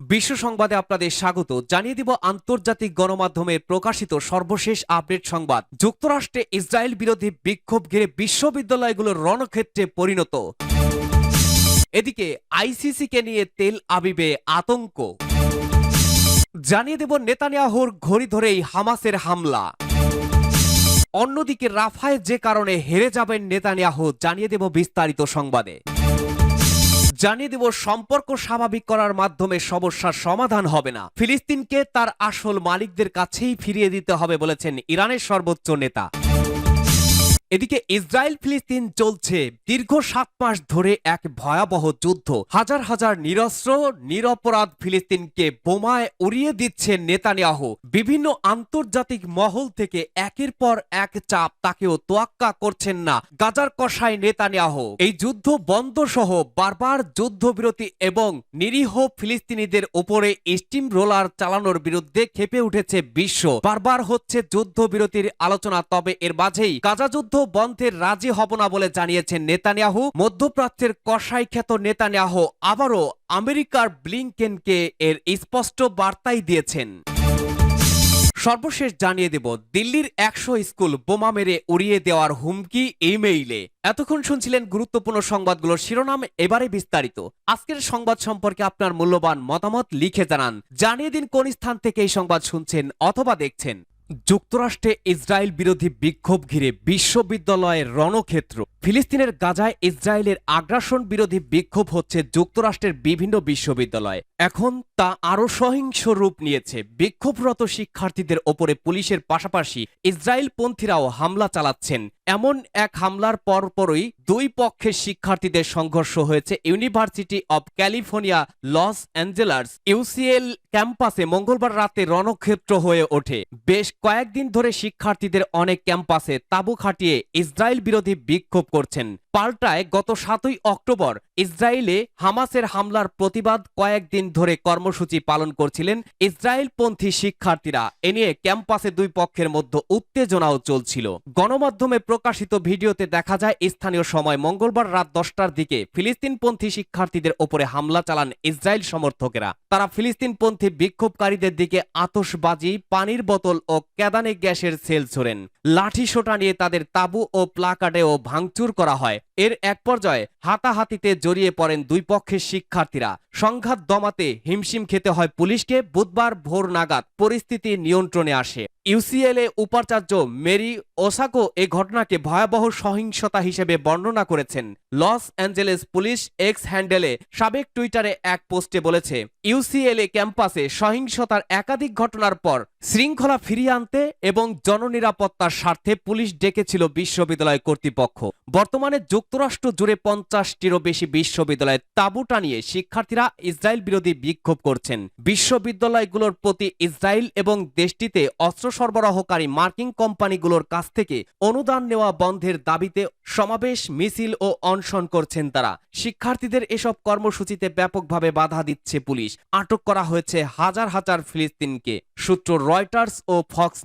বিশ্ব সংবাদে আপনাদের স্বাগত। জানিয়ে দিব আন্তর্জাতিক গণমাধ্যমে প্রকাশিত সর্বশেষ আপডেট সংবাদ। যুক্তরাষ্ট্রে ইসরায়েল বিরোধী বিক্ষোভ ঘিরে বিশ্ববিদ্যালয়গুলোর রণক্ষেত্রে পরিণত। এদিকে আইসিসিকে নিয়ে তেল আবিবে আতঙ্ক। জানিয়ে দেব নেতানিয়াহুর ঘড়ি ধরেই হামাসের হামলা। অন্যদিকে রাফায় যে কারণে হেরে যাবেন নেতানিয়াহু, জানিয়ে দেব বিস্তারিত সংবাদে। জানিয়ে দেব সম্পর্ক স্বাভাবিক করার মাধ্যমে সমস্যার সমাধান হবে না, ফিলিস্তিনকে তার আসল মালিকদের কাছেই ফিরিয়ে দিতে হবে বলেছেন ইরানের সর্বোচ্চ নেতা। এদিকে ইসরায়েল ফিলিস্তিন চলছে দীর্ঘ 7 মাস ধরে এক ভয়াবহ যুদ্ধ। হাজার হাজার নিরস্ত্র নিরপরাধ ফিলিস্তিনকে বোমায় উড়িয়ে দিচ্ছে নেতানিয়াহু। বিভিন্ন আন্তর্জাতিক মহল থেকে একের পর এক চাপ, তাকেও তোয়াক্কা করছেন না গাজার কসাই নেতানিয়াহু। এই যুদ্ধ বন্ধ সহ বারবার যুদ্ধবিরতি এবং নিরীহ ফিলিস্তিনিদের উপরে স্টিম রোলার চালানোর বিরুদ্ধে ক্ষেপে উঠেছে বিশ্ব। বারবার হচ্ছে যুদ্ধবিরতির আলোচনা, তবে এর মাঝেই গাজা যুদ্ধ বন্ধের রাজি হব না বলে জানিয়েছেন নেতানিয়াহু। মধ্যপ্রাচ্যের কসাই খ্যাত নেতানিয়াহু আবারও আমেরিকার ব্লিংকেনকে এর স্পষ্ট বার্তাই দিয়েছেন। সর্বশেষ জানিয়ে দেব দিল্লির 100 স্কুল বোমা মেরে উড়িয়ে দেওয়ার হুমকি ইমেইলে। এতক্ষণ শুনছিলেন গুরুত্বপূর্ণ সংবাদগুলোর শিরোনাম, এবারে বিস্তারিত। আজকের সংবাদ সম্পর্কে আপনার মূল্যবান মতামত লিখে জানান। জানিয়ে দিন কোন স্থান থেকে এই সংবাদ শুনছেন অথবা দেখছেন। যুক্তরাষ্ট্রে ইসরায়েল বিরোধী বিক্ষোভ ঘিরে বিশ্ববিদ্যালয়ের রণক্ষেত্র। ফিলিস্তিনের গাজায় ইসরায়েলের আগ্রাসন বিরোধী বিক্ষোভ হচ্ছে যুক্তরাষ্ট্রের বিভিন্ন বিশ্ববিদ্যালয়ে। এখন তা আরও সহিংস রূপ নিয়েছে। বিক্ষোভরত শিক্ষার্থীদের ওপরে পুলিশের পাশাপাশি ইসরায়েলপন্থীরাও হামলা চালাচ্ছেন। এমন এক হামলার পরপরই দুই পক্ষের শিক্ষার্থীদের সংঘর্ষ হয়েছে university of California loss Angeles UCL ক্যাম্পাসে মঙ্গলবার রাতে রণক্ষেত্র হয়ে ওঠে। বেশ কয়েকদিন ধরে শিক্ষার্থীদের অনেক ক্যাম্পাসে তাঁবু খাটিয়ে ইসরায়েল বিরোধী বিক্ষোভ করছেন। পাল্টায় গত 7ই অক্টোবর ইসরায়েলে হামাসের হামলার প্রতিবাদ কয়েকদিন ধরে কর্মসূচি পালন করছিলেন ইসরায়েলপন্থী শিক্ষার্থীরা। এ নিয়ে ক্যাম্পাসে দুই পক্ষের মধ্যে উত্তেজনাও চলছিল। গণমাধ্যমে প্রকাশিত ভিডিওতে দেখা যায় স্থানীয় সময় মঙ্গলবার রাত 10টার দিকে ফিলিস্তিনপন্থী শিক্ষার্থীদের ওপরে হামলা চালান ইসরায়েল সমর্থকেরা। তারা ফিলিস্তিনপন্থী বিক্ষোভকারীদের দিকে আতশবাজি, পানির বোতল ও কেদানে গ্যাসের সেল ছোড়েন। লাঠি সোটা নিয়ে তাদের তাঁবু ও প্লাকার্ডেও ভাঙচুর করা হয়। এর এক পর্যায়ে হাতাহাতিতে জড়িয়ে পড়েন দুই পক্ষের শিক্ষার্থীরা। সংঘাত দমাতে হিমশিম খেতে হয় পুলিশকে। বুধবার ভোর নাগাদ পরিস্থিতি নিয়ন্ত্রণে আসে। ইউসিএলএ উপাচার্য মেরি ওসাকো এ ঘটনাকে ভয়াবহ সহিংসতা হিসেবে বর্ণনা করেছেন। লস অ্যাঞ্জেলেস পুলিশ এক্স হ্যান্ডেলে সাবেক টুইটারে এক পোস্টে বলেছে, ইউসিএলএ ক্যাম্পাসে সহিংসতার একাধিক ঘটনার পর শৃঙ্খলা ফিরিয়ে আনতে এবং জননিরাপত্তার স্বার্থে পুলিশ ডেকেছিল বিশ্ববিদ্যালয় কর্তৃপক্ষ। বর্তমানে যুক্তরাষ্ট্র জুড়ে 50টিরও বেশি বিশ্ববিদ্যালয়ে তাঁবু টানিয়ে শিক্ষার্থীরা ইসরায়েল বিরোধী বিক্ষোভ করছেন। বিশ্ববিদ্যালয়গুলোর প্রতি ইসরায়েল এবং দেশটিতে অস্ত্র সরবরাহকারী মার্কিন কোম্পানিগুলোর কাছ থেকে অনুদান নেওয়া বন্ধের দাবিতে সমাবেশ, মিছিল ও অনশন করছেন তারা। শিক্ষার্থীদের এসব কর্মসূচিতে ব্যাপকভাবে বাধা দিচ্ছে পুলিশ। আটক করা হয়েছে হাজার হাজার ফিলিস্তিনকে। সূত্র রয়টার্স ও ফক্স।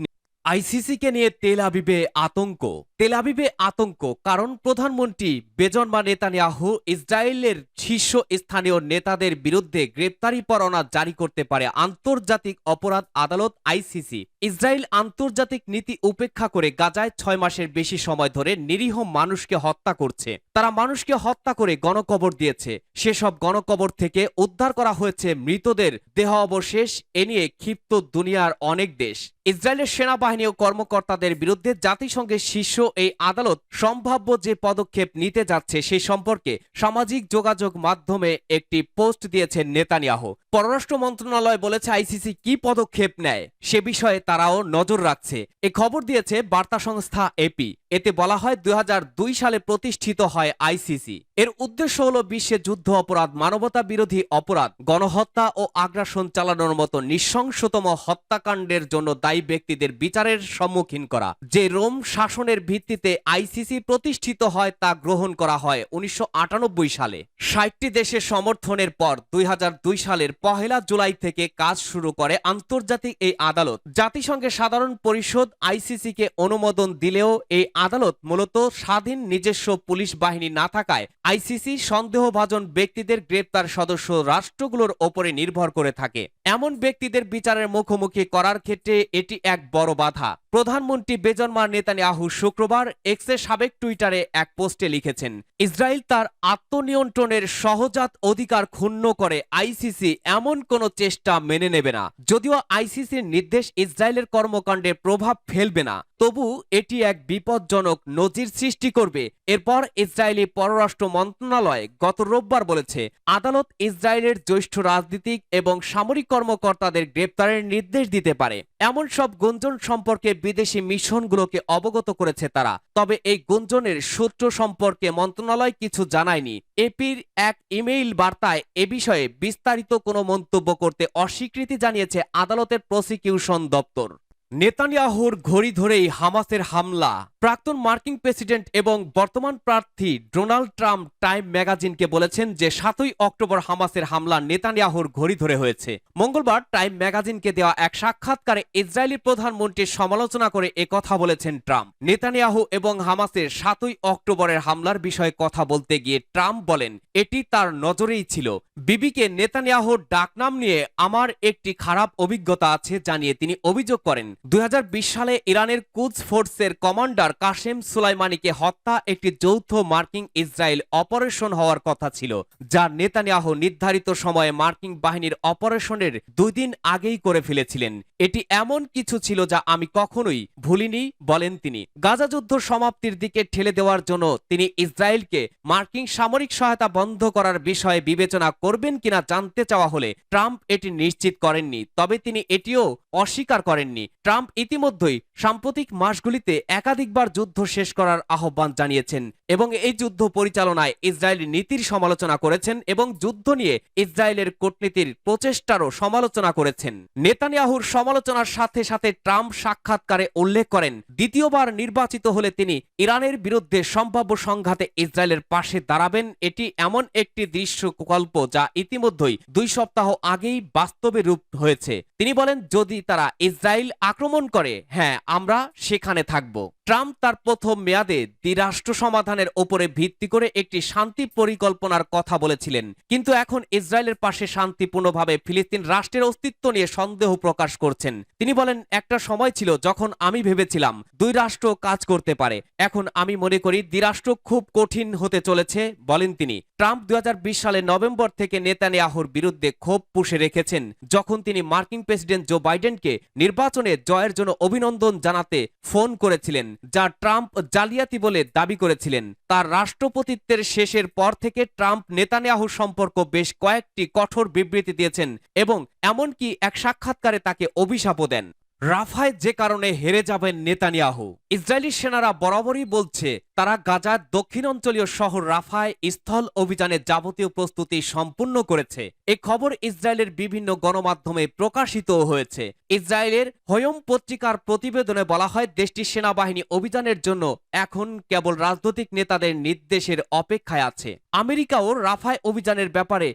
আইসিসিকে নিয়ে তেল আবিবে আতঙ্ক। তেল আবিবে আতঙ্ক কারণ প্রধানমন্ত্রী বেঞ্জামিন নেতানিয়াহু ইসরায়েলের শীর্ষ স্থানীয় নেতাদের বিরুদ্ধে গ্রেপ্তারি পরোয়ানা জারি করতে পারে আন্তর্জাতিক অপরাধ আদালত আইসিসি। ইসরায়েল আন্তর্জাতিক নীতি উপেক্ষা করে গাজায় 6 মাসের বেশি সময় ধরে নিরীহ মানুষকে হত্যা করছে। তারা মানুষকে হত্যা করে গণকবর দিয়েছে। সেসব গণকবর থেকে উদ্ধার করা হয়েছে মৃতদের দেহ অবশেষ। এ নিয়ে ক্ষিপ্ত দুনিয়ার অনেক দেশ। ইসরায়েলের সেনাবাহিনী ও কর্মকর্তাদের বিরুদ্ধে জাতিসংঘের শীর্ষ এই আদালত সম্ভাব্য যে পদক্ষেপ নিতে যাচ্ছে সে সম্পর্কে সামাজিক যোগাযোগ মাধ্যমে একটি পোস্ট দিয়েছেন নেতানিয়াহু। পররাষ্ট্র মন্ত্রণালয় বলেছে আইসিসি কি পদক্ষেপ নেয় সে বিষয়ে তারাও নজর রাখছে। এ খবর দিয়েছে বার্তা সংস্থা এপি। এতে বলা হয় 2002 সালে প্রতিষ্ঠিত হয় আইসিসি। এর উদ্দেশ্য হল বিশ্বে যুদ্ধ অপরাধ, মানবতা বিরোধী অপরাধ, গণহত্যা ও আগ্রাসন চালানোর মতো নৃশংসতম হত্যাকাণ্ডের জন্য দায়ী ব্যক্তিদের বিচারের সম্মুখীন করা। যে রোম শাসনের ভিত্তিতে আইসিসি প্রতিষ্ঠিত হয় তা গ্রহণ করা হয় 1998 সালে। 60টি দেশের সমর্থনের পর 2002 সালের 1 জুলাই থেকে কাজ শুরু করে আন্তর্জাতিক এই আদালত। জাতিসংঘের সাধারণ পরিষদ আইসিসিকে অনুমোদন দিলেও এই আদালত মূলত স্বাধীন নিজস্ব পুলিশ বাহিনী না থাকায় আইসিসি সন্দেহভাজন ব্যক্তিদের গ্রেপ্তার সদস্য রাষ্ট্রগুলোর ওপরে নির্ভর করে থাকে। এমন ব্যক্তিদের বিচারের মুখোমুখি করার ক্ষেত্রে এটি এক বড় বাধা। প্রধানমন্ত্রী বেঞ্জামিন নেতানিয়াহু শুক্রবার এক্সের সাবেক টুইটারে এক পোস্টে লিখেছেন, ইসরায়েল তার আত্মনিয়ন্ত্রণের সহজাত অধিকার ক্ষুণ্ণ করে আইসিসি এমন কোনো চেষ্টা মেনে নেবে না। যদিও আইসিসির নির্দেশ ইসরায়েলের কর্মকাণ্ডে প্রভাব ফেলবে না, তবু এটি এক বিপজ্জনক নজির সৃষ্টি করবে। এরপর ইসরায়েলি পররাষ্ট্র মন্ত্রণালয় গত রোববার বলেছে, আদালত ইসরায়েলের জ্যেষ্ঠ রাজনীতিক এবং সামরিক কর্মকর্তাদের গ্রেপ্তারের নির্দেশ দিতে পারে। এমন সব গুঞ্জন সম্পর্কে বিদেশি মিশনগুলোকে অবগত করেছে তারা। তবে এই গুঞ্জনের সূত্র সম্পর্কে মন্ত্রণালয় কিছু জানায়নি। এপির এক ইমেইল বার্তায় এ বিষয়ে বিস্তারিত কোনো মন্তব্য করতে অস্বীকৃতি জানিয়েছে আদালতের প্রসিকিউশন দপ্তর। নেতানিয়াহুর ঘড়ি ধরেই হামাসের হামলা। প্রাক্তন মার্কিন প্রেসিডেন্ট এবং বর্তমান প্রার্থী ডোনাল্ড ট্রাম্প টাইম ম্যাগাজিনকে বলেছেন যে ৭ই অক্টোবর হামাসের হামলা নেতানিয়াহুর ঘড়ি ধরে হয়েছে। মঙ্গলবার টাইম ম্যাগাজিনকে দেওয়া এক সাক্ষাৎকারে ইসরায়েলি প্রধানমন্ত্রীর সমালোচনা করে একথা বলেছেন ট্রাম্প। নেতানিয়াহু এবং হামাসের ৭ই অক্টোবরের হামলার বিষয়ে কথা বলতে গিয়ে ট্রাম্প বলেন, এটি তার নজরেই ছিল। বিবিকে নেতানিয়াহুর ডাকনাম নিয়ে আমার একটি খারাপ অভিজ্ঞতা আছে জানিয়ে তিনি অভিযোগ করেন, ২০২০ সালে ইরানের কুদস ফোর্সের কমান্ডার কাশেম সুলাইমানিকে হত্যা একটি যৌথ মার্কিন ইসরায়েল অপারেশন হওয়ার কথা ছিল, যা নেতানিয়াহু নির্ধারিত সময়ে মার্কিন বাহিনীর অপারেশনের ২ দিন আগেই করে ফেলেছিলেন। এটি এমন কিছু ছিল যা আমি কখনোই ভুলিনি, বলেন তিনি। গাজা যুদ্ধ সমাপ্তির দিকে ঠেলে দেওয়ার জন্য তিনি ইসরায়েলকে মার্কিন সামরিক সহায়তা বন্ধ করার বিষয়ে বিবেচনা করবেন কিনা জানতে চাওয়া হলে ট্রাম্প এটি নিশ্চিত করেননি, তবে তিনি এটিও অস্বীকার করেননি। ট্রাম্প ইতিমধ্যেই সাম্প্রতিক মাসগুলিতে একাধিকবার যুদ্ধ শেষ করার আহ্বান জানিয়েছেন এবং এই যুদ্ধ পরিচালনায় ইসরায়েলি নীতির সমালোচনা করেছেন এবং যুদ্ধ নিয়ে ইসরায়েলের কূটনীতির প্রচেষ্টারও সমালোচনা করেছেন। নেতানিয়াহুর সমালোচনার সাথে সাথে ট্রাম্প সাক্ষাৎকারে উল্লেখ করেন, দ্বিতীয়বার নির্বাচিত হলে তিনি ইরানের বিরুদ্ধে সম্ভাব্য সংঘাতে ইসরায়েলের পাশে দাঁড়াবেন। এটি এমন একটি দৃশ্যকল্প যা ইতিমধ্যেই ২ সপ্তাহ আগেই বাস্তবে রূপ হয়েছে। তিনি বলেন, যদি তারা ইসরায়েল আক্রমণ করে, হ্যাঁ, আমরা সেখানে থাকব। ট্রাম্প তার প্রথম মেয়াদে দ্বিরাষ্ট্র সমাধানের ওপরে ভিত্তি করে একটি শান্তি পরিকল্পনার কথা বলেছিলেন, কিন্তু এখন ইসরায়েলের পাশে শান্তিপূর্ণভাবে ফিলিস্তিন রাষ্ট্রের অস্তিত্ব নিয়ে সন্দেহ প্রকাশ করছেন। তিনি বলেন, একটা সময় ছিল যখন আমি ভেবেছিলাম ২ রাষ্ট্র কাজ করতে পারে, এখন আমি মনে করি দ্বিরাষ্ট্র খুব কঠিন হতে চলেছে, বলেন তিনি। ট্রাম্প ২০২০ সালের নভেম্বর থেকে নেতানিয়াহুর বিরুদ্ধে ক্ষোভ পুষে রেখেছেন, যখন তিনি মার্কিন প্রেসিডেন্ট জো বাইডেনকে নির্বাচনে জয়ের জন্য অভিনন্দন জানাতে ফোন করেছিলেন, যা ট্রাম্প জালিয়াতি বলে দাবি করেছিলেন। তার রাষ্ট্রপতিত্বের শেষের পর থেকে ট্রাম্প নেতানিয়াহু সম্পর্ক বেশ কয়েকটি কঠোর বিবৃতি দিয়েছেন এবং এমনকি এক সাক্ষাৎকারে তাকে অভিশাপও দেন। রাফায় যে কারণে হেরে যাবেন নেতানিয়াহু। ইসরায়েলি সেনারা বরাবরই বলছে তারা গাজার দক্ষিণাঞ্চলীয় শহর রাফায় স্থল অভিযানের যাবতীয় প্রস্তুতি সম্পূর্ণ করেছে। এই খবর ইসরায়েলের বিভিন্ন গণমাধ্যমে প্রকাশিত হয়েছে। ইসরায়েলের হোয়ম পত্রিকার প্রতিবেদনে বলা হয়, দেশটির সেনাবাহিনী অভিযানের জন্য এখন কেবল রাজনৈতিক নেতাদের নির্দেশের অপেক্ষায় আছে। আমেরিকাও রাফায় অভিযানের ব্যাপারে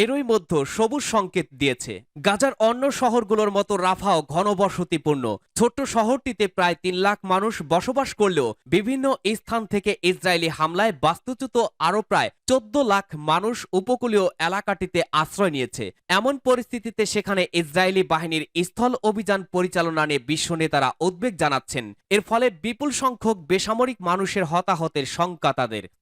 এরই মধ্যে সবুজ সংকেত দিয়েছে। গাজার অন্য শহরগুলোর মতো রাফাও ঘনবসতিপূর্ণ। ছোট্ট শহরটিতে প্রায় ৩ লাখ মানুষ বসবাস করলেও বিভিন্ন স্থান থেকে ইসরায়েলি হামলায় বাস্তুচ্যুত আরও প্রায় ১৪ লাখ মানুষ উপকূলীয় এলাকাটিতে আশ্রয় নিয়েছে। এমন পরিস্থিতিতে সেখানে ইসরায়েলি বাহিনীর স্থল অভিযান পরিচালনা নিয়ে বিশ্ব নেতারা উদ্বেগ জানাচ্ছেন। এর ফলে বিপুল সংখ্যক বেসামরিক মানুষের হতাহতের শঙ্কা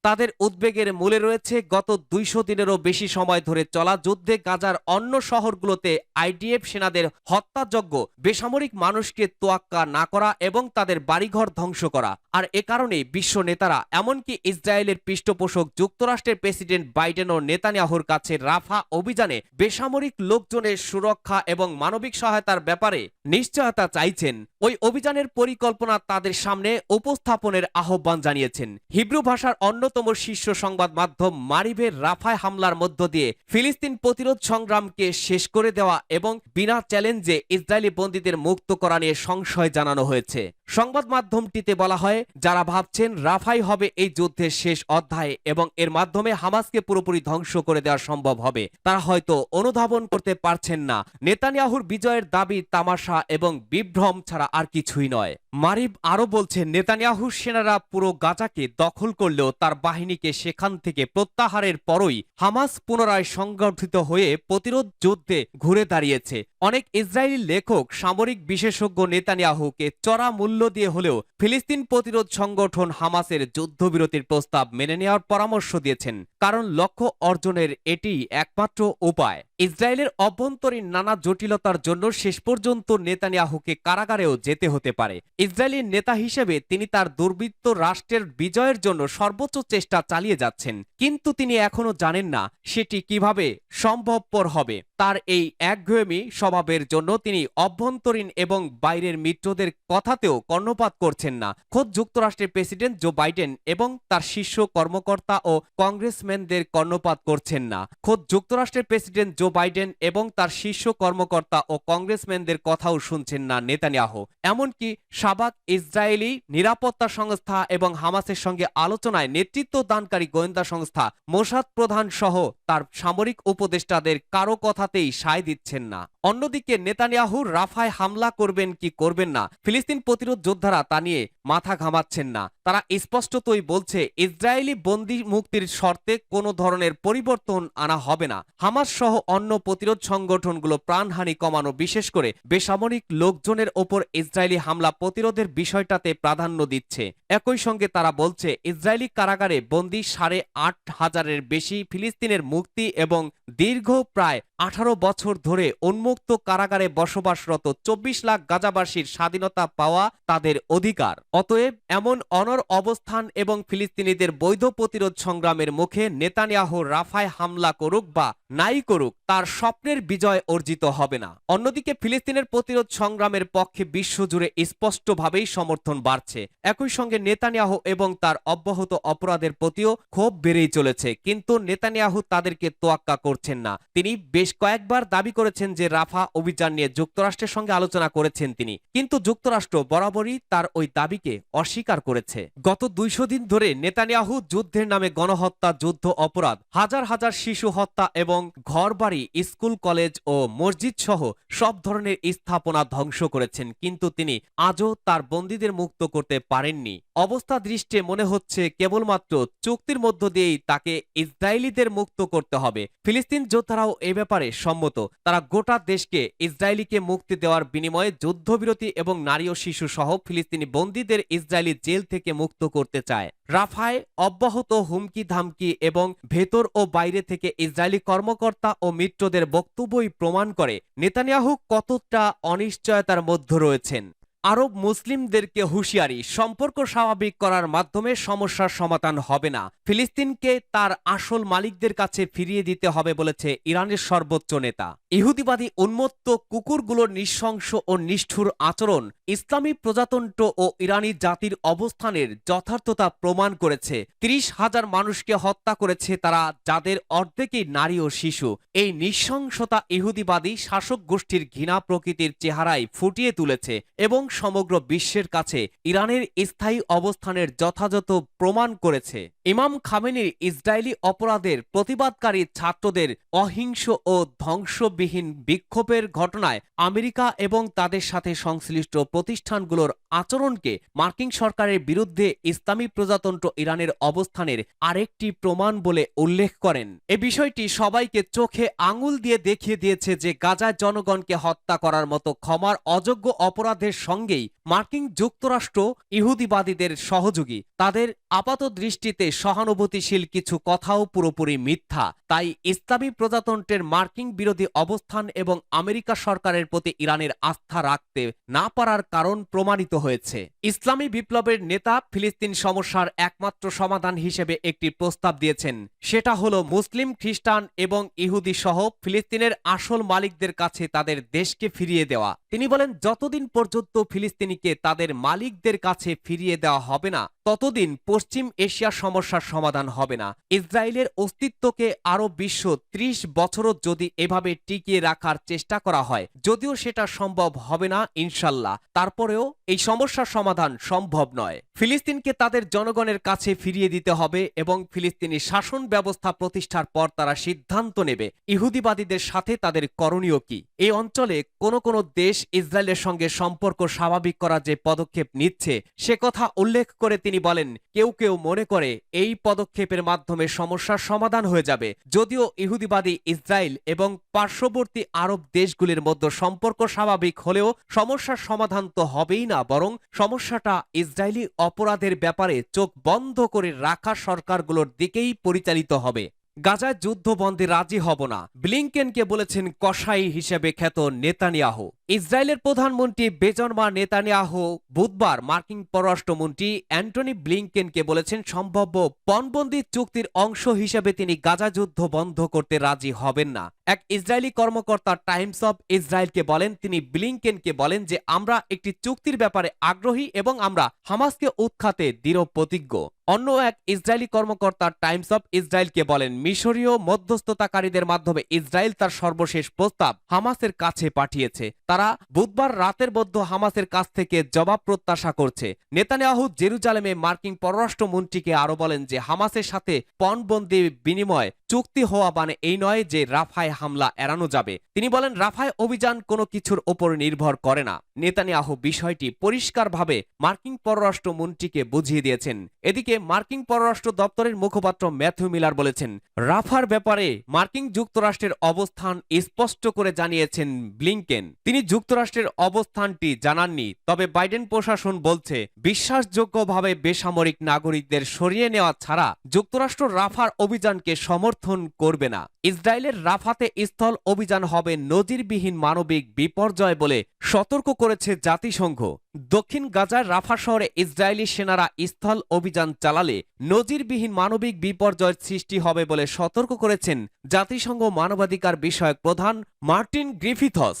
তাদের উদ্বেগের মূলে রয়েছে গত ২০০ দিনেরও বেশি সময় ধরে চলা যুদ্ধে গাজার অন্য শহরগুলোতে আইডিএফ সেনাদের হত্যাযজ্ঞ, বেসামরিক মানুষকে তোয়াক্কা না করা এবং তাদের বাড়িঘর ধ্বংস করা। আর এ কারণেই বিশ্ব নেতারা, এমনকি ইসরায়েলের পৃষ্ঠপোষক যুক্তরাষ্ট্রের প্রেসিডেন্ট বাইডেন ও নেতানিয়াহুর কাছে রাফা অভিযানে বেসামরিক লোকজনের সুরক্ষা এবং মানবিক সহায়তার ব্যাপারে নিশ্চয়তা চাইছেন। ওই অভিযানের পরিকল্পনা তাদের সামনে উপস্থাপনের আহ্বান জানিয়েছেন। হিব্রু ভাষার অন্যতম শীর্ষ সংবাদ মাধ্যম মারিভের রাফায় হামলার মধ্য দিয়ে ফিলিস্তিন প্রতিরোধ সংগ্রামকে শেষ করে দেওয়া এবং বিনা চ্যালেঞ্জে ইসরায়েলি বন্দীদের মুক্ত করা নিয়ে সংশয় জানানো হয়েছে। সংবাদ মাধ্যমটিতে বলা হয়, যারা ভাবছেন রাফাই হবে এই যুদ্ধের শেষ অধ্যায় এবং এর মাধ্যমে হামাসকে পুরোপুরি ধ্বংস করে দেওয়া সম্ভব হবে, তারা হয়তো অনুধাবন করতে পারছেন না নেতানিয়াহুর বিজয়ের দাবি তামাশা এবং বিভ্রম ছাড়া আর কিছুই নয়। মারিব আরও বলছে, নেতানিয়াহুর সেনারা পুরো গাজাকে দখল করলেও তার বাহিনীকে সেখান থেকে প্রত্যাহারের পরই হামাস পুনরায় সংগঠিত হয়ে প্রতিরোধ যুদ্ধে ঘুরে দাঁড়িয়েছে। অনেক ইসরায়েলি লেখক সামরিক বিশেষজ্ঞ নেতানিয়াহুকে চড়া মূল্য দিয়ে হলেও ফিলিস্তিন প্রতিরোধ সংগঠন হামাসের যুদ্ধবিরতির প্রস্তাব মেনে নেওয়ার পরামর্শ দিয়েছেন, কারণ লক্ষ্য অর্জনের এটি একমাত্র উপায়। ইসরায়েলের অভ্যন্তরীণ নানা জটিলতার জন্য শেষ পর্যন্ত নেতানিয়াহুকে কারাগারেও যেতে হতে পারে। ইসরায়েলি নেতা হিসেবে তিনি তার দুর্বৃত্ত রাষ্ট্রের বিজয়ের জন্য সর্বোচ্চ চেষ্টা চালিয়ে যাচ্ছেন, কিন্তু তিনি এখনো জানেন না সেটি কিভাবে সম্ভবপর হবে। তার এই একঘেয়েমি স্বভাবের জন্য তিনি অভ্যন্তরীণ এবং বাইরের মিত্রদের কথাতেও কর্ণপাত করছেন না। খোদ যুক্তরাষ্ট্রের প্রেসিডেন্ট জো বাইডেন এবং তার শীর্ষ কর্মকর্তা ও কংগ্রেসম্যানদের কর্ণপাত করছেন না। খোদ যুক্তরাষ্ট্রের প্রেসিডেন্ট জো বাইডেন এবং তার শীর্ষ কর্মকর্তা ও কংগ্রেসম্যানদের কথাও শুনছেন না নেতানিয়াহু। এমনকি সাবাক ইসরায়েলি নিরাপত্তা সংস্থা এবং হামাসের সঙ্গে আলোচনায় নেতৃত্ব দানকারী গোয়েন্দা সংস্থা মোসাদ প্রধান সহ তার সামরিক উপদেষ্টাদের কারো কথাতেই সায় দিচ্ছেন না। অন্যদিকে নেতানিয়াহু রাফায় হামলা করবেন কি করবেন না, ফিলিস্তিন প্রতিরোধ যোদ্ধারা তা নিয়ে মাথা ঘামাচ্ছেন না। তারা স্পষ্টতই বলছে, ইসরায়েলি বন্দী মুক্তির শর্তে কোনো ধরনের পরিবর্তন আনা হবে না। হামাস সহ অন্য প্রতিরোধ সংগঠনগুলো প্রাণহানি কমানো, বিশেষ করে বেসামরিক লোকজনের ওপর ইসরায়েলি হামলা প্রতিরোধের বিষয়টাতে প্রাধান্য দিচ্ছে। একই সঙ্গে তারা বলছে, ইসরায়েলি কারাগারে বন্দী 8,500-এর বেশি ফিলিস্তিনের মুক্তি এবং দীর্ঘ প্রায় 18 বছর ধরে উন্মুক্ত কারাগারে বসবাসরত 24 লাখ গাজাবাসীর স্বাধীনতা পাওয়া তাদের অধিকার। অতএব এমন অনড় অবস্থান এবং ফিলিস্তিনিদের বৈধ প্রতিরোধ সংগ্রামের মুখে নেতানিয়াহু রাফায় হামলা করুক বা নাই করুক, তার স্বপ্নের বিজয় অর্জিত হবে না। অন্যদিকে ফিলিস্তিনের প্রতিরোধ সংগ্রামের পক্ষে বিশ্বজুড়ে স্পষ্টভাবেই সমর্থন বাড়ছে। একই সঙ্গে নেতানিয়াহু এবং তার অব্যাহত অপরাধের প্রতিও ক্ষোভ বেড়েই চলেছে, কিন্তু নেতানিয়াহু তাদেরকে তোয়াক্কা করছেন না। তিনি বেশ কয়েকবার দাবি করেছেন যে রাফা অভিযান নিয়ে যুক্তরাষ্ট্রের সঙ্গে আলোচনা করেছেন তিনি, কিন্তু যুক্তরাষ্ট্র বরাবরই তার ওই দাবিকে অস্বীকার করেছে। গত 200 দিন ধরে নেতানিয়াহু যুদ্ধের নামে গণহত্যা, যুদ্ধ অপরাধ, হাজার হাজার শিশু হত্যা এবং ঘরবাড়ি, স্কুল, কলেজ ও মসজিদ সহ সব ধরনের স্থাপনা ধ্বংস করেছেন, কিন্তু তিনি আজও তার বন্দীদের মুক্ত করতে পারেননি। অবস্থা দৃষ্টে মনে হচ্ছে কেবলমাত্র চুক্তির মধ্য দিয়েই তাকে ইসরায়েলিদের মুক্ত করতে হবে। ফিলিস্তিন যোদ্ধারাও এ ব্যাপারে সম্মত। তারা গোটা দেশকে ইসরায়েলিকে মুক্তি দেওয়ার বিনিময়ে যুদ্ধবিরতি এবং নারী ও শিশু সহ ফিলিস্তিনি বন্দীদের ইসরায়েলি জেল থেকে মুক্ত করতে চায়। রাফায় অব্যাহত হুমকি ধামকি এবং ভেতর ও বাইরে থেকে ইসরায়েলি কর্মকর্তা ও মিত্রদের বক্তব্যই প্রমাণ করে নেতানিয়াহু কতটা অনিশ্চয়তার মধ্যে রয়েছেন। আরব মুসলিমদেরকে হুঁশিয়ারি, সম্পর্ক স্বাভাবিক করার মাধ্যমে সমস্যার সমাধান হবে না, ফিলিস্তিনকে তার আসল মালিকদের কাছে ফিরিয়ে দিতে হবে বলেছে ইরানের সর্বোচ্চ নেতা। ইহুদিবাদী উন্মত্ত কুকুরগুলোর নৃশংস ও নিষ্ঠুর আচরণ ইসলামী প্রজাতন্ত্র ও ইরানি জাতির অবস্থানের যথার্থতা প্রমাণ করেছে। 30,000 মানুষকে হত্যা করেছে তারা, যাদের অর্ধেকই নারী ও শিশু। এই নৃশংসতা ইহুদিবাদী শাসক গোষ্ঠীর ঘৃণা প্রকৃতির চেহারায় ফুটিয়ে তুলেছে এবং সমগ্র বিশ্বের কাছে ইরানের স্থায়ী অবস্থানের যথাযথ প্রমাণ করেছে। ইমাম খামেনির ইসরায়েলি অপরাধের প্রতিবাদকারী ছাত্রদের অহিংস ও ধ্বংসবিহীন বিক্ষোভের ঘটনায় আমেরিকা এবং তাদের সাথে সংশ্লিষ্ট প্রতিষ্ঠানগুলোর আচরণকে মার্কিন সরকারের বিরুদ্ধে ইসলামী প্রজাতন্ত্র ইরানের অবস্থানের আরেকটি প্রমাণ বলে উল্লেখ করেন। এ বিষয়টি সবাইকে চোখে আঙুল দিয়ে দেখিয়ে দিয়েছে যে গাজায় জনগণকে হত্যা করার মতো ক্ষমার অযোগ্য অপরাধের সঙ্গেই মার্কিন যুক্তরাষ্ট্র ইহুদিবাদীদের সহযোগী। তাদের আপাত দৃষ্টিতে সহানুভূতিশীল কিছু কথাও পুরোপুরি মিথ্যা। তাই ইসলামী প্রজাতন্ত্রের মার্কিন বিরোধী অবস্থান এবং আমেরিকা সরকারের প্রতি ইরানের আস্থা রাখতে না পারার কারণ প্রমাণিত হয়েছে। ইসলামী বিপ্লবের নেতা ফিলিস্তিন সমস্যার একমাত্র সমাধান হিসেবে একটি প্রস্তাব দিয়েছেন, সেটা হলো মুসলিম, খ্রিস্টান এবং ইহুদি সহ ফিলিস্তিনের আসল মালিকদের কাছে তাদের দেশকে ফিরিয়ে দেওয়া। তিনি বলেন, যতদিন পর্যন্ত ফিলিস্তিনিকে তাদের মালিকদের কাছে ফিরিয়ে দেওয়া হবে না, ততদিন পশ্চিম এশিয়ার সমস্যার সমাধান হবে না। ইসরায়েলের অস্তিত্বকে আরো বিশ্ব 30 বছরও যদি এভাবে টিকিয়ে রাখার চেষ্টা করা হয়, যদিও সেটা সম্ভব হবে না ইনশাল্লাহ, তারপরেও এই সমস্যার সমাধান সম্ভব নয়। ফিলিস্তিনকে তাদের জনগণের কাছে ফিরিয়ে দিতে হবে এবং ফিলিস্তিনি শাসন ব্যবস্থা প্রতিষ্ঠার পর তারা সিদ্ধান্ত নেবে ইহুদিবাদীদের সাথে তাদের করণীয় কি। এই অঞ্চলে কোনো দেশ ইসরায়েলের সঙ্গে সম্পর্ক স্বাভাবিক করার যে পদক্ষেপ নিচ্ছে সে কথা উল্লেখ করে তিনি বলেন, কেউ কেউ মনে করে এই পদক্ষেপের মাধ্যমে সমস্যার সমাধান হয়ে যাবে। যদিও ইহুদিবাদী ইসরায়েল এবং পার্শ্ববর্তী আরব দেশগুলির মধ্যে সম্পর্ক স্বাভাবিক হলেও সমস্যার সমাধান তো হবেই না, বরং সমস্যাটা ইসরায়েলি অপরাধের ব্যাপারে চোখ বন্ধ করে রাখা সরকারগুলোর দিকেই পরিচালিত হবে। গাজায় যুদ্ধ বন্ধে রাজি হব না, ব্লিংকেনকে বলেছেন কসাই হিসেবে খ্যাত নেতানিয়াহু। ইসরায়েলের প্রধানমন্ত্রী বেজনমা নেতানিয়াহু বুধবার মার্কিন পররাষ্ট্রমন্ত্রী অ্যান্টনি ব্লিংকেনকে বলেছেন সম্ভাব্য পণবন্দি চুক্তির অংশ হিসেবে তিনি গাজা যুদ্ধ বন্ধ করতে রাজি হবেন না। এক ইসরায়েলি কর্মকর্তা টাইমস অব ইসরায়েলকে বলেন, তিনি ব্লিংকেনকে বলেন যে আমরা একটি চুক্তির ব্যাপারে আগ্রহী এবং আমরা হামাসকে উৎখাতে দৃঢ় প্রতিজ্ঞ। অন্য এক ইসরায়েলি কর্মকর্তা টাইমস অব ইসরায়েলকে বলেন, মিশরীয় মধ্যস্থতাকারীদের মাধ্যমে ইসরায়েল তার সর্বশেষ প্রস্তাব হামাসের কাছে পাঠিয়েছে। তারা বুধবার রাতের মধ্যে হামাসের কাছ থেকে জবাব প্রত্যাশা করছে। নেতানিয়াহু জেরুজালেমে মার্কিন পররাষ্ট্রমন্ত্রীকে আরো বলেন যে হামাসের সাথে পণবন্দি বিনিময় চুক্তি হওয়া মানে এই নয় যে রাফায় হামলা এড়ানো যাবে। তিনি বলেন, রাফায় অভিযান কোনো কিছুর ওপর নির্ভর করে না। নেতানিয়াহু বিষয়টি পরিষ্কারভাবে মার্কিন পররাষ্ট্রমন্ত্রীকে বুঝিয়ে দিয়েছেন। এদিকে মার্কিন পররাষ্ট্র দপ্তরের মুখপাত্র ম্যাথিউ মিলার বলেছেন, রাফার ব্যাপারে মার্কিন যুক্তরাষ্ট্রের অবস্থান স্পষ্ট করে জানিয়েছেন ব্লিংকেন। তিনি যুক্তরাষ্ট্রের অবস্থানটি জানাননি, তবে বাইডেন প্রশাসন বলছে বিশ্বাসযোগ্যভাবে বেসামরিক নাগরিকদের সরিয়ে নেওয়া ছাড়া যুক্তরাষ্ট্র রাফার অভিযানকে সমর্থন করবে না। ইসরায়েলের রাফাতে স্থল অভিযান হবে নজিরবিহীন মানবিক বিপর্যয় বলে সতর্ক করেছে জাতিসংঘ। দক্ষিণ গাজার রাফা শহরে ইসরায়েলি সেনারা স্থল অভিযান চালালে নজিরবিহীন মানবিক বিপর্যয়ের সৃষ্টি হবে বলে সতর্ক করেছেন জাতিসংঘ মানবাধিকার বিষয়ক প্রধান মার্টিন গ্রিফিথস।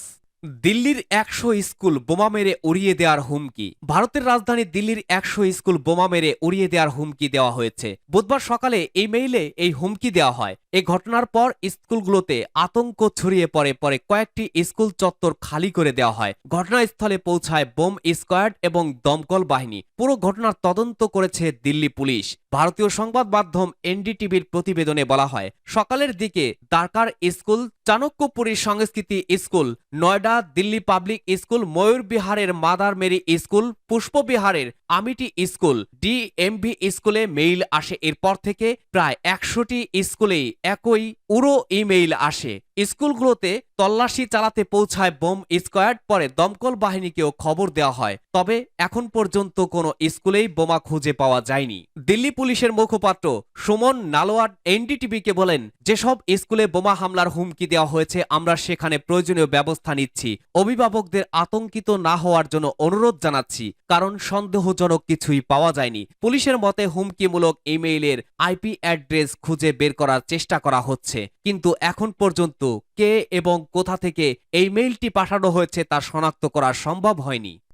দিল্লির ১০০ স্কুল বোমা মেরে উড়িয়ে দেওয়ার হুমকি। ভারতের রাজধানী দিল্লির ১০০ স্কুল বোমা মেরে উড়িয়ে দেওয়ার হুমকি দেওয়া হয়েছে। বুধবার সকালে ইমেইলে এই হুমকি দেওয়া হয়। এই ঘটনার পর স্কুলগুলোতে আতঙ্ক ছড়িয়ে পরে কয়েকটি স্কুল চত্বর খালি করে দেওয়া হয়। ঘটনাস্থলে পৌঁছায় বোম স্কোয়াড এবং দমকল বাহিনী। পুরো ঘটনার তদন্ত করেছে দিল্লি পুলিশ। ভারতীয় সংবাদ মাধ্যম এনডিটিভির প্রতিবেদনে বলা হয়, সকালের দিকে দ্বারকার school, Chanakyapuri Sanskriti school, Noida Delhi public school, Mayur বিহারের মাদার মেরি স্কুল, পুষ্পবিহারের আমিটি স্কুল, ডিএমভি স্কুলে মেইল আসে। এরপর থেকে প্রায় ১০০টি স্কুলেই একই উড়ো ইমেইল আসে। স্কুলগুলোতে তল্লাশি চালাতে পৌঁছায় বোম স্কোয়াড, পরে দমকল বাহিনীকেও খবর দেওয়া হয়। তবে এখন পর্যন্ত কোনো স্কুলেই বোমা খুঁজে পাওয়া যায়নি। দিল্লি পুলিশের মুখপাত্র সুমন নালোয়ার এনডিটিভিকে বলেন, যেসব স্কুলে বোমা হামলার হুমকি দেওয়া হয়েছে আমরা সেখানে প্রয়োজনীয় ব্যবস্থা নিচ্ছি। অভিভাবকদের আতঙ্কিত না হওয়ার জন্য অনুরোধ জানাচ্ছি, কারণ সন্দেহজনক কিছুই পাওয়া যায়নি। পুলিশের মতে হুমকিমূলক ইমেইলের আইপি অ্যাড্রেস খুঁজে বের করার চেষ্টা করা হচ্ছে, কিন্তু এখন পর্যন্ত কে এবং কোথা থেকে এই মেইলটি পাঠানো হয়েছে তা শনাক্ত করা সম্ভব হয়নি।